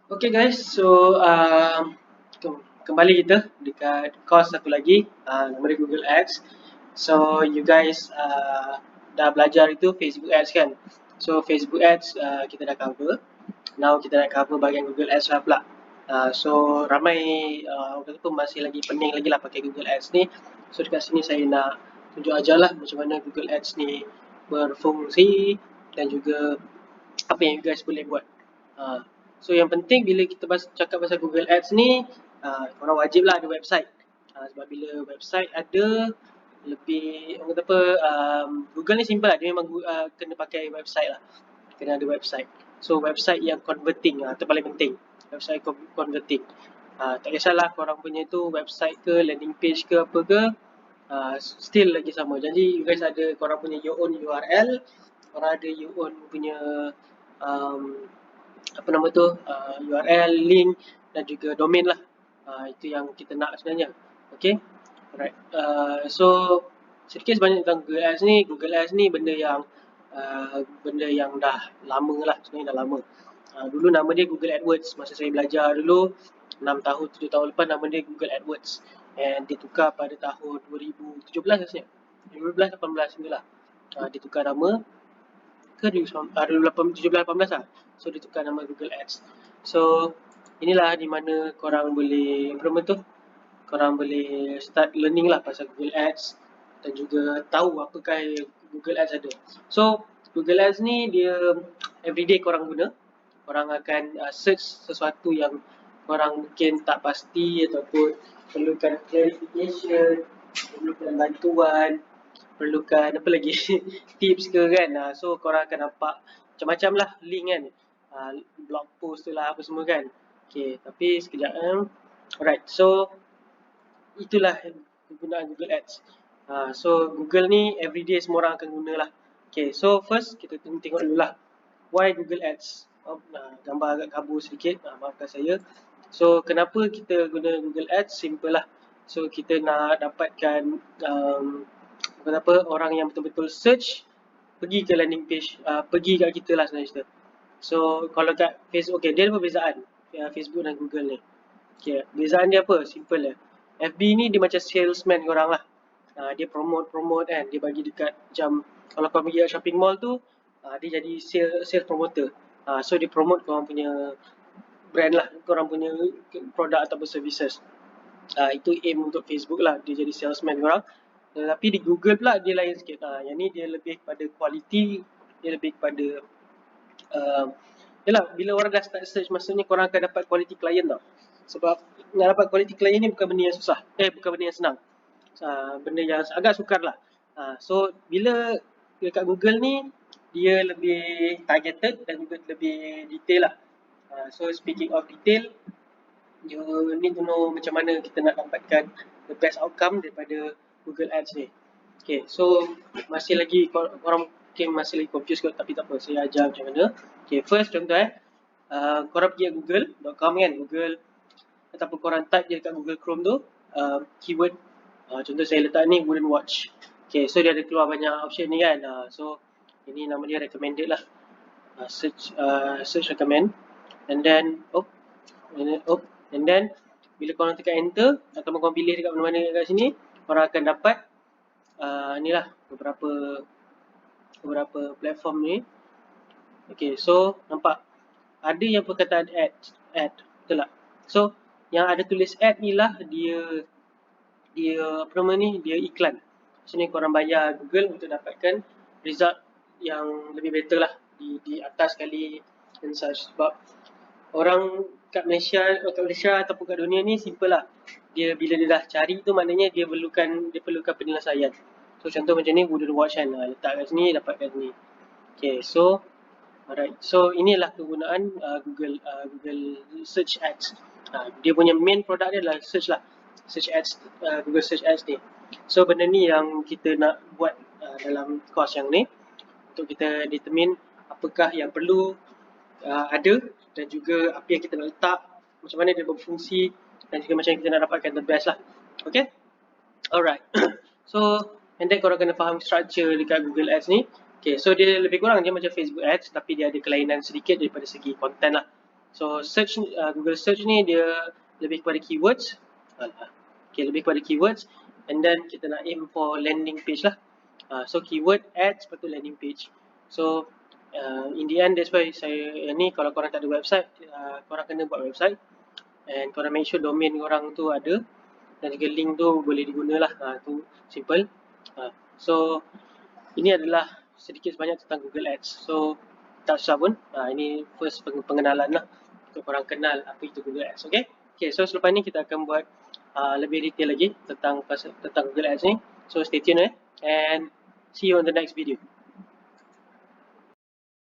Okay guys, so kembali kita dekat course satu lagi, nama dia Google Ads. So you guys dah belajar itu Facebook Ads kan? So Facebook Ads kita dah cover. Now kita nak cover bahagian Google Ads lah pula. So ramai orang kata masih lagi pening lagi lah pakai Google Ads ni. So dekat sini saya nak tunjuk ajarlah macam mana Google Ads ni berfungsi dan juga apa yang you guys boleh buat. So yang penting bila kita cakap pasal Google Ads ni, korang wajib lah ada website. Sebab bila website ada, lebih orang kata apa, Google ni simple lah, dia memang kena pakai website lah, kena ada website. So website yang converting, itu paling penting, website converting. Tak kisahlah korang punya tu website ke, landing page ke apa ke, still lagi sama. Jadi you guys ada korang punya your own URL, korang ada your own punya apa nama tu, URL, link dan juga domain lah. Itu yang kita nak sebenarnya. Okay, alright. So sedikit sebanyak tentang Google Ads ni. Google Ads ni benda yang dah lama lah, sebenarnya dah lama. Dulu nama dia Google AdWords. Masa saya belajar dulu 6 tahun 7 tahun lepas, nama dia Google AdWords, and ditukar pada tahun 2017 rasanya, 2017-18 ni lah. Ditukar nama ke 2017-18 lah. So ditukar nama Google Ads. So inilah di mana korang boleh korang boleh start learning lah pasal Google Ads dan juga tahu apakah Google Ads ada. So Google Ads ni dia everyday korang guna. Korang akan search sesuatu yang korang mungkin tak pasti ataupun perlukan clarification, perlukan bantuan, perlukan apa lagi tips ke kan. So korang akan nampak macam-macam lah link kan, blog post tu lah apa semua kan. Okay, tapi sekejap alright, so itulah kegunaan Google Ads. So Google ni everyday semua orang akan guna lah. Okay, so first kita tengok dulu lah why Google Ads. Gambar agak kabur sedikit, maafkan saya. So kenapa kita guna Google Ads? Simple lah. So kita nak dapatkan orang yang betul-betul search, pergi ke landing page, pergi kat kita lah sebenarnya. So kalau kat Facebook, okay, dia ada perbezaan Facebook dan Google ni. Okay, perbezaan dia apa? Simple lah. FB ni dia macam salesman korang lah. Dia promote kan, dia bagi dekat jam, kalau korang pergi kat shopping mall tu, dia jadi sales promoter. So dia promote korang punya brand lah, korang punya produk ataupun services. Itu aim untuk Facebook lah, dia jadi salesman korang. Tapi di Google pula dia lain sikit. Yang ni dia lebih pada quality, dia lebih pada yalah, bila orang dah start search, maksudnya korang akan dapat quality client tau. Sebab nak dapat quality client ni bukan benda yang susah, bukan benda yang senang, benda yang agak sukar lah. So bila dekat Google ni dia lebih targeted dan juga lebih detail lah. So speaking of detail, you need to know macam mana kita nak dapatkan the best outcome daripada Google Ads ni. Okay, so masih lagi korang mungkin masih lagi confused kot, tapi tak apa, saya ajar macam mana. Okay, first contoh korang pergi ke google.com kan, Google, ataupun korang type je dekat Google Chrome tu keyword, contoh saya letak ni wooden watch. Okay, so dia ada keluar banyak option ni kan. So ini nama dia recommended lah, search recommend, and then and then bila korang tekan enter ataupun korang pilih dekat mana-mana kat sini, korang akan dapat inilah beberapa platform ni. Okay, so nampak ada yang perkataan ad, betul tak? So yang ada tulis ad ni lah dia apa nama ni, dia iklan. Sini korang bayar Google untuk dapatkan result yang lebih better lah di atas sekali dan such. Sebab orang kat Malaysia ataupun kat dunia ni simple lah. Dia bila dia dah cari tu maknanya dia perlukan penyelesaian. So contoh macam ni wooden watch kan, letak kat sini dapat kat sini. Okay, so alright, so inilah kegunaan Google Search Ads. Dia punya main produk dia adalah search lah, Search Ads, Google Search Ads ni. So benda ni yang kita nak buat dalam course yang ni, untuk kita determine apakah yang perlu ada dan juga apa yang kita nak letak, macam mana dia berfungsi dan juga macam kita nak dapatkan the best lah. Okay, alright. So and then korang kena faham structure dekat Google Ads ni. Okay, so dia lebih kurang dia macam Facebook Ads, tapi dia ada kelainan sedikit daripada segi content lah. So search Google search ni dia lebih kepada keywords. Okay, lebih kepada keywords, and then kita nak aim for landing page lah. So keyword ads, lepas tu landing page. So in the end, that's why saya ni kalau korang tak ada website, korang kena buat website, and korang make sure domain korang tu ada, dan juga link tu boleh diguna lah. Tu simple. So ini adalah sedikit sebanyak tentang Google Ads. So tak susah pun. Ini first pengenalan lah untuk korang kenal apa itu Google Ads. Okay, so selepas ni kita akan buat lebih detail lagi tentang Google Ads ni. So stay tune and see you on the next video.